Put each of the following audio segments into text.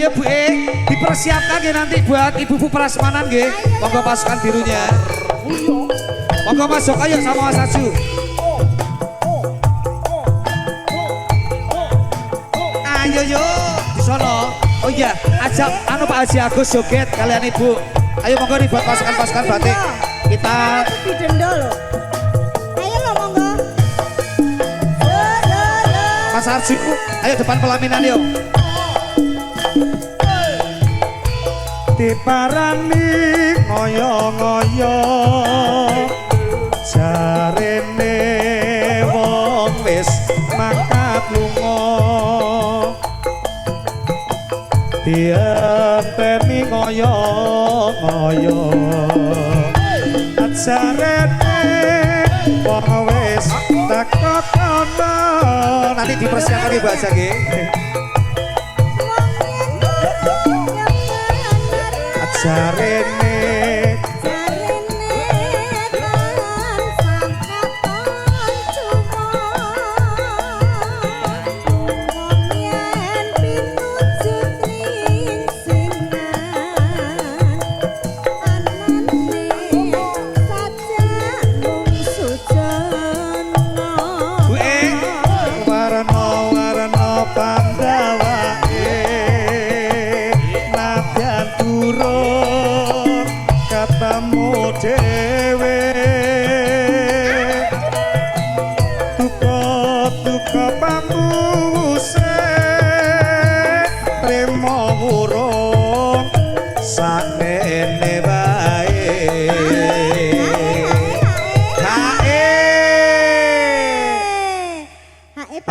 Ayo Bu dipersiapkan ya nanti buat ibu-ibu prasmanan nggih. Monggo pasukan birunya. Monggo masuk ayo sama Mas Aju. Ayo yo di sono. Oh iya, ajak anu Pak Haji Agus joget kalian Ibu. Ayo monggo nih buat pasukan-pasukan batik. Kita didenda loh. Ayo lo monggo. Mas Arju, ayo depan pelaminan yuk. Diparani ngoyo-ngoyo jarene wong wis mangkat lunga dienteni ngoyo-ngoyo jarene wong wis teko kono nanti dipersiapkan Ibu aja nggih. Jarene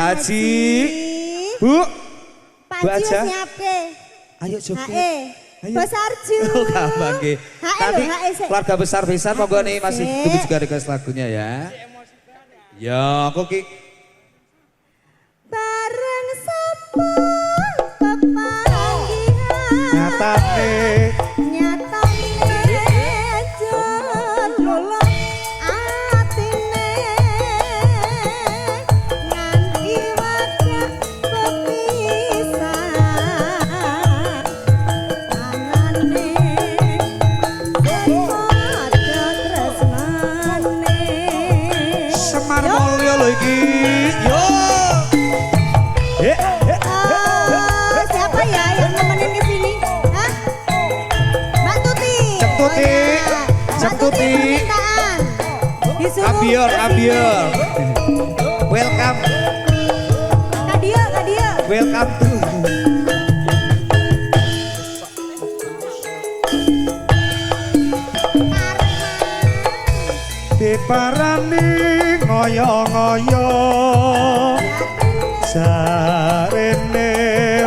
Haji, Bu, Bu aja. Ayo joget. Mas Arju. Oh gampang nggih. Nanti keluarga besar-besar monggo nih masih tunggu juga request lagunya ya. Ya, kok ki. Bareng sepuluh pepanggihan. Nyatane. Siapa ya yang nemenin ke sini? Hah? Mbak Tuti. Cek Tuti. Abior. Welcome. Kadia. Welcome to. Diparani ngoyo-ngoyo jarene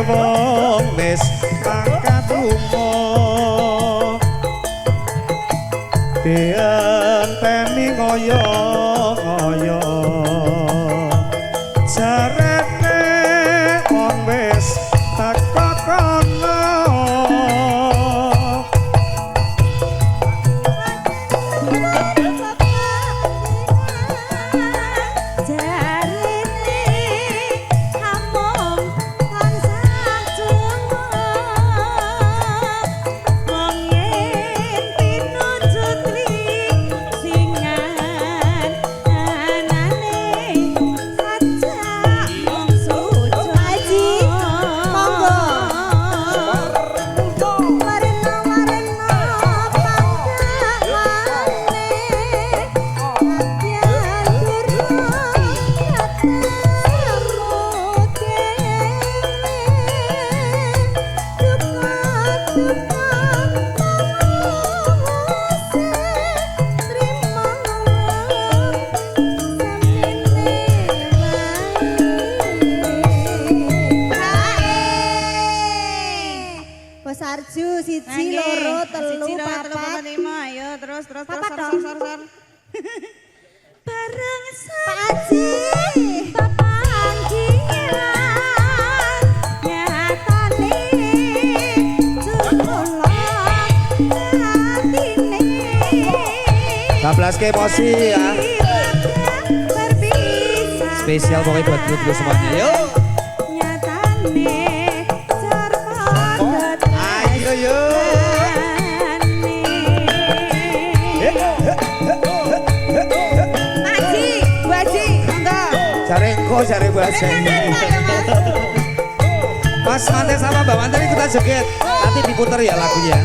wong wis mangkat lunga dienteni ngoyo-ngoyo jarene wong wis teko kono Arju siji loro telu papat lima ayo terus papat sor. Bareng Pak Haji pepanggihan nyatane jumlah atine 12 emosi ya spesial pokoknya buat grup semuanya yuk nyatane teko jare bahasanya. Mas Manten sama Mbak Manten ikutan joget. Nanti diputer ya lagunya.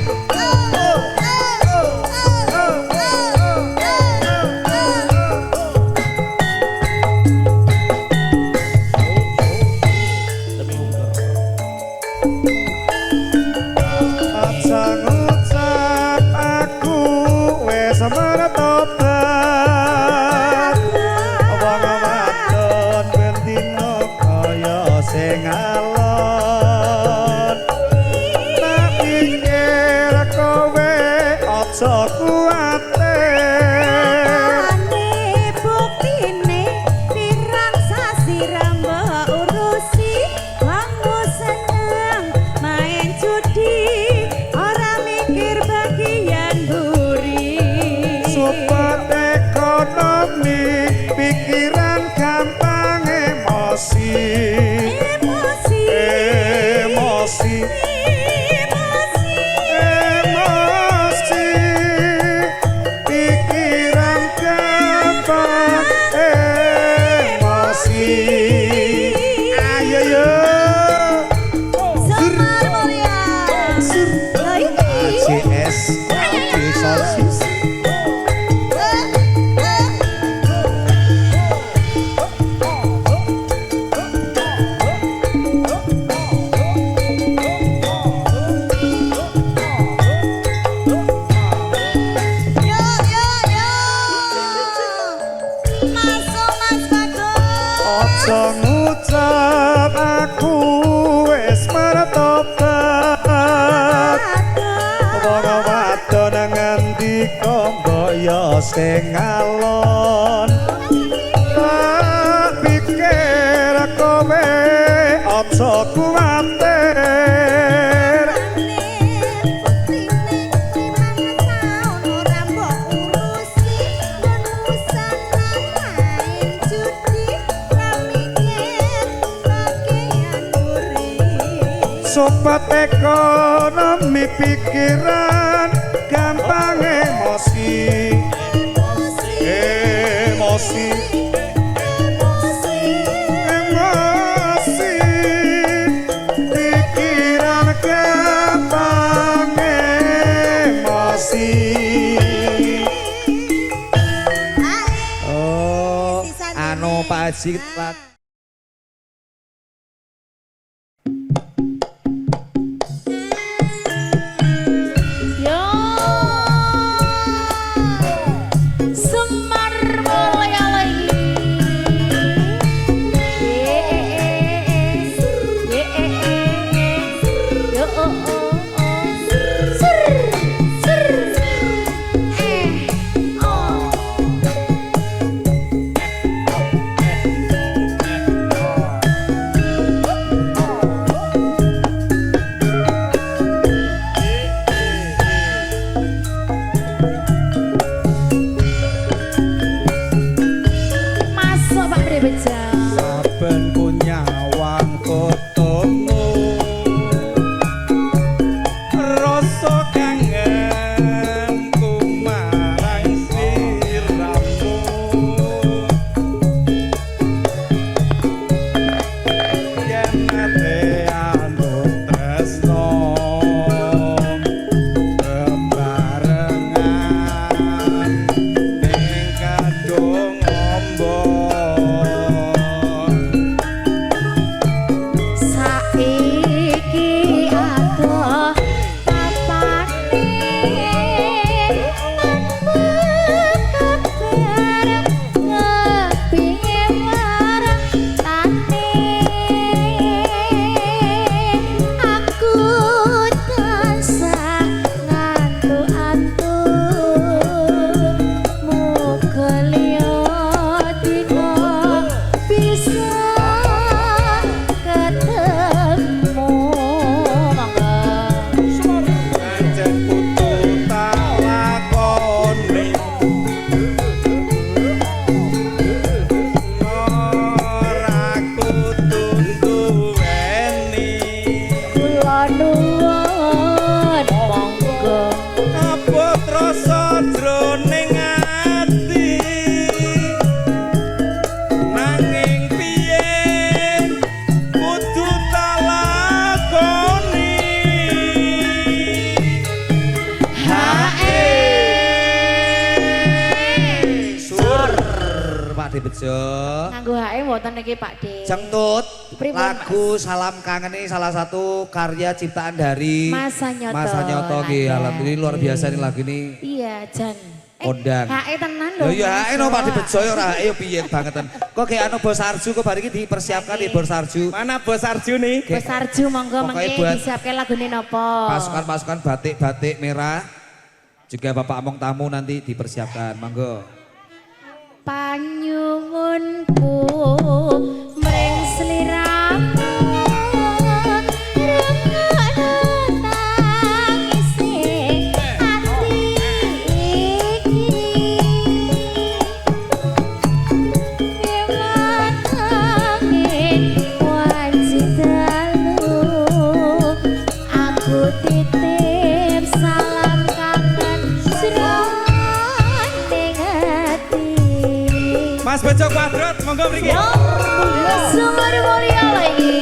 Sing alon tak pikir kowe aja kuwatir sobat ekonomi pikiran gampang emosi pikiran gampang emosi. Oh, anu Pak Haji Bejo. Nganggo hae mboten niki Pak De. Jengtut Pripun, lagu Salam Kangen ini salah satu karya ciptaan dari Mas Sanyoto. Mas Sanyoto nggih. Alhamdulillah luar biasa nih lagu ini. Iya, Jan. Kondang. Hae tenan lho. Lho ya hae no Pak Mas. Bejo ya ora hae yo piye bangeten. Kok kayak anu Bos Arju kok bar iki dipersiapkan di Bos Arju. Mana Bos Arju nih? Bos Arju monggo Pokoknya mengke buat disiapke lagune napa? Pasukan-pasukan batik-batik merah juga Bapak Among tamu nanti dipersiapkan. Monggo. Panyuwunku mring sliramu rungokno tangise ati iki Yewanane wajib dalu aku titip salam kangen srone ati Mas Bejo Kuadrat, monggo mriki. Sumber mulia lagi.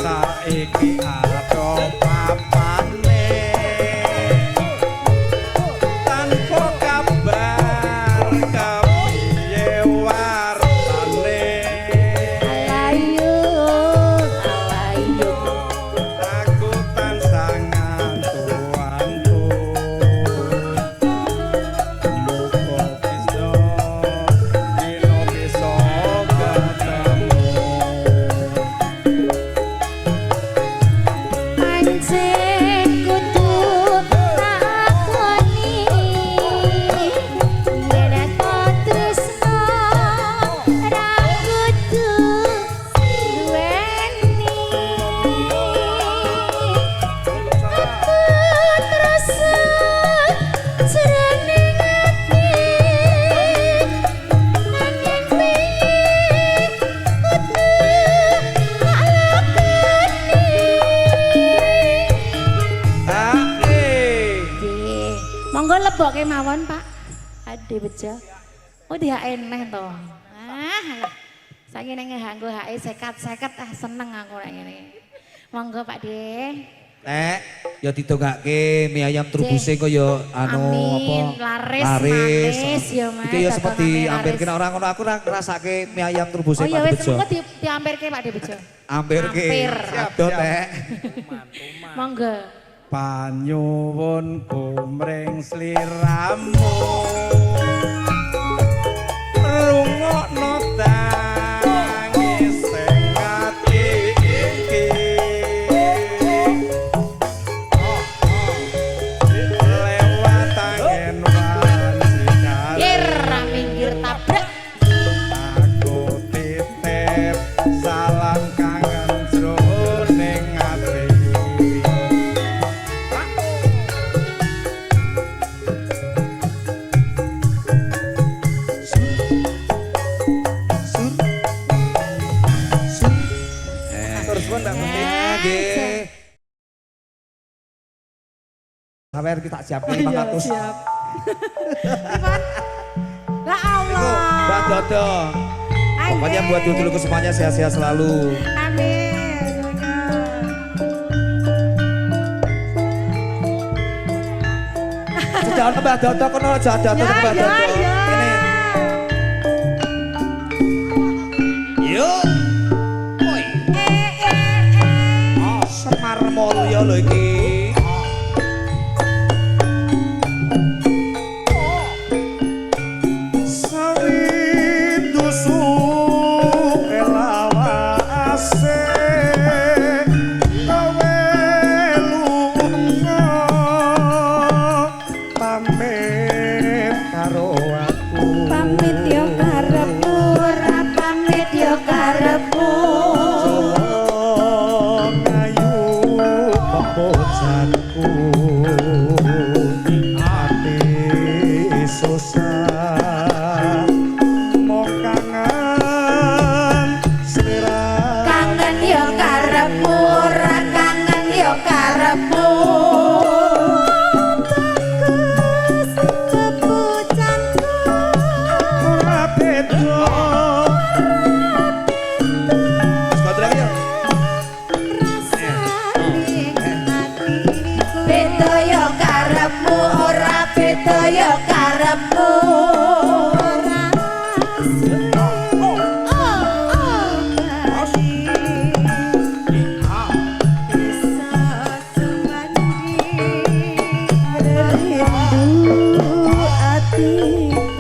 Saiki ado papane tanpa kabar kepiye wartane aku tansah ngantu-antu muga bisa dino bisa ketemu Pancen kudu takoni yen aku tresno ra kudu duweni aku terus jroning ati nanging piye kudu tak lakoni Monggo lebokke mawon, Pak. Ade Bejo. Oh dia eneh to. Alah. Saiki ning nganggo hae sekat-seket seneng aku nek ngene. Monggo Pak De. Nek ya didongake mie ayam trubuse kok ya anu Amin. apa? Laris, manis ya, Mas. Iki ya seperti Dagangannya ampirke laris. ora ngono aku ora ngrasake mie ayam trubuse Oh ya Pak wis Bejo. monggo diampirke Pak De Bejo. Ampirke. Ampir. Adoh Tek. Monggo. Panyuwunku mring sliramu rungokno tangise ati iki lewat angin wanci Ir minggir tabrak. aku titip salam kangen jroning ati terus pun Mbak Putih. Nggih. Sawer kita siapin 500. Siap. La Iku Allah. Mbak Dodo. Pokoknya buat dulu semuanya sehat-sehat selalu. Amin. Sejauh Mbak Dodo kono aja Dodo Ya, Mbak ya, Dodo. ya. Ini. Yuk. Oi. Semar Mulya lho iki. Sawi karepmu ngayu pepojanku ati susah mok kangen slira kangen yo karepmu ora kangen yo karepmu ora beda beda yo karepmu ora beda yo karepmu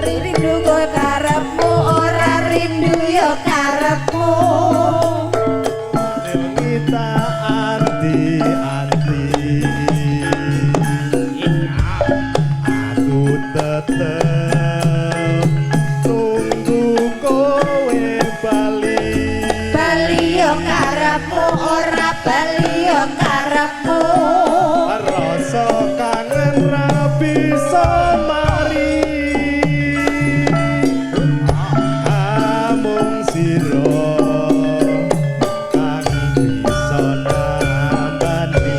rindu kowe karepmu ora rindu yo karepmu kita anti-anti aku tetep tunggu kowe bali bali yo karepmu ora bali yo karepmu rasa kangen ra bisa mari amung sira kang bisa nambani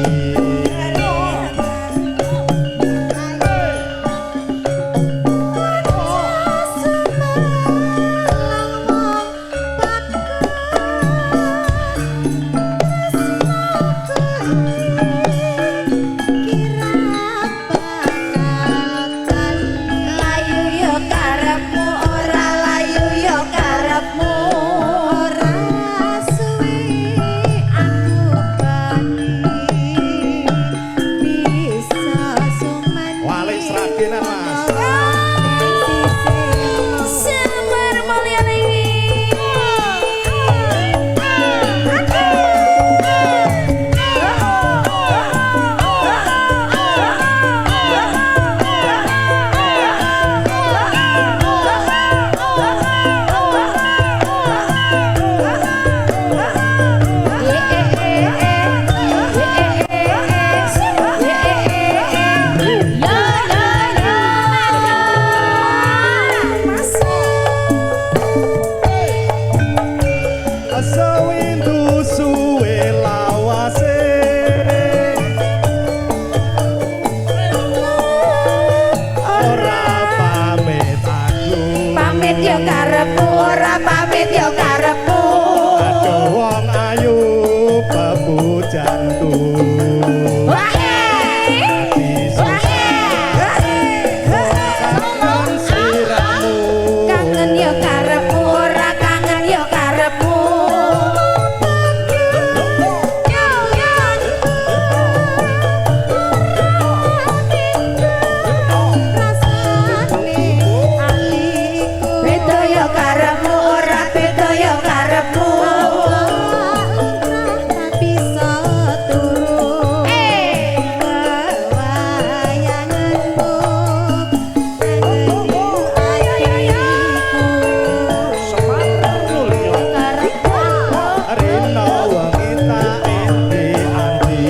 layu yo karepmu ora layu yo karepmu ora suwe aku bali bisa sumani wali seragenan mas Semar mulia lewi sewindu suwe lawase ora pamit aku pamit yo karepmu ora pamit yo karepmu aduh wong ayu pepujanku kangen sliramu kangen yo karepmu ora kangen yo karepmu beda yo karepmu ora beda yo karepmu bisa turu wayanganmu ayo rino wanita inti anti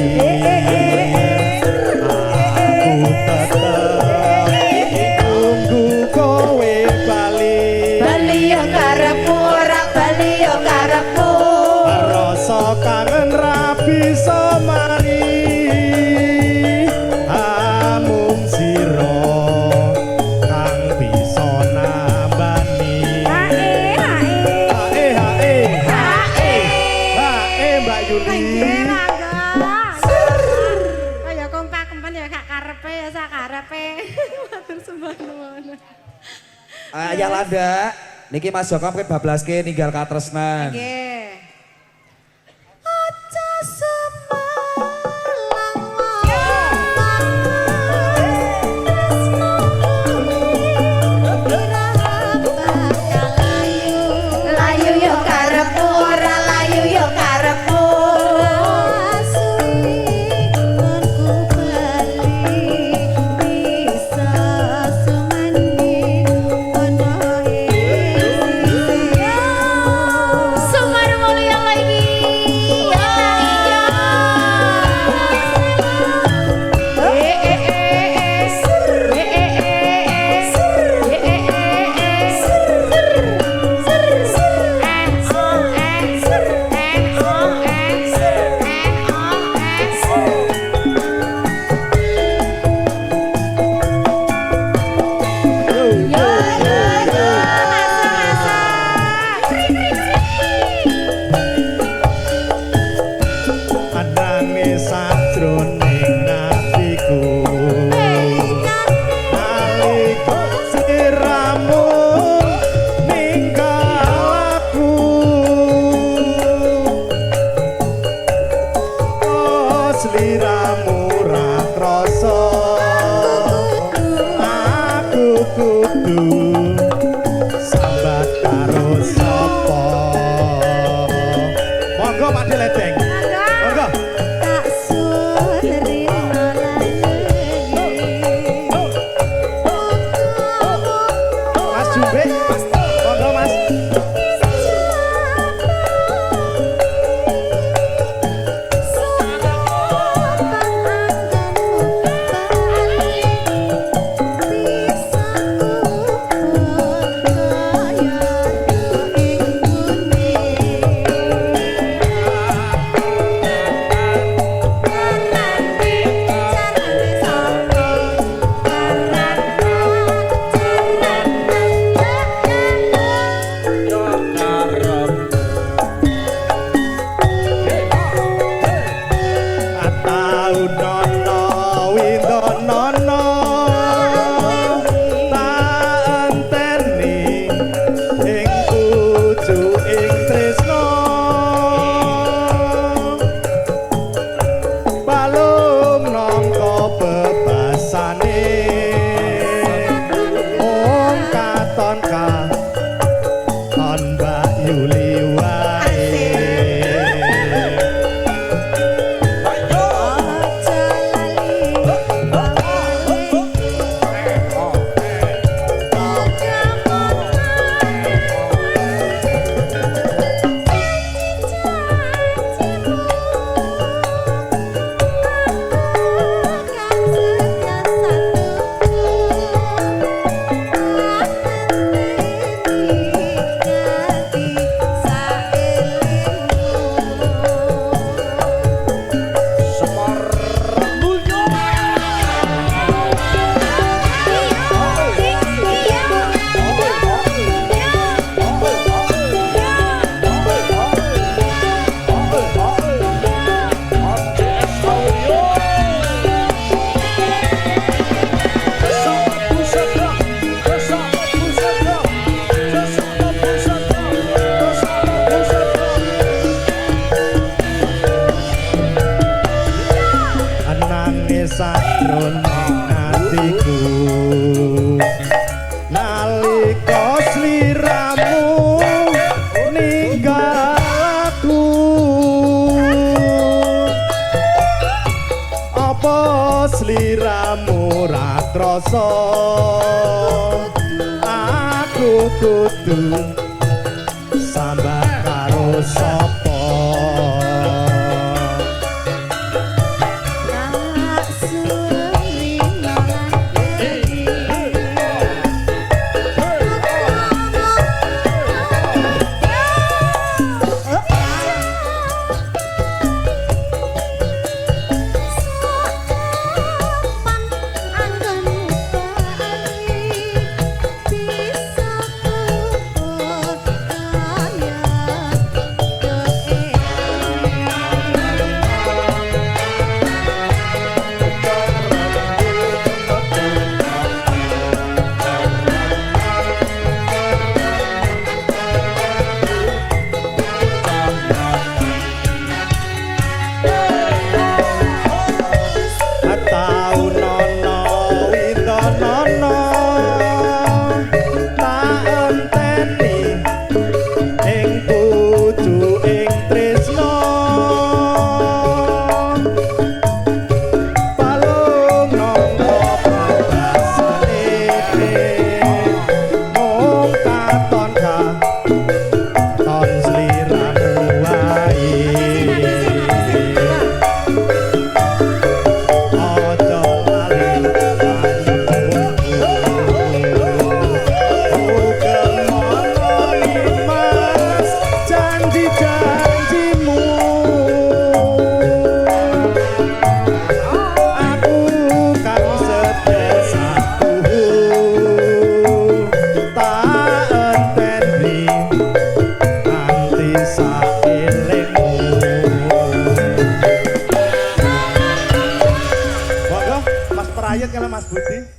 aku tetep tunggu kowe bali bali yo karepmu ora bali yo karepmu rasa kangen ra bisa mari amung sira kang bisa nambani hae Mbak Yuli Kaya kompak kempen ya gak karepe ya sakarepe. Matur sembah nuwun. Ya Landa, niki Mas Joko mungkin bablaske ninggal katresnan. Nggih. layu yo karepmu ora layu yo karepmu Bisa sumandi Budi ledeng. Monggo. Tak surina Mas Jumbe. Monggo Mas. Sakron atiku nalika sliramu ninggal aku apa sliramu ra krasa aku kudu sambah karo sapa Mas Budi.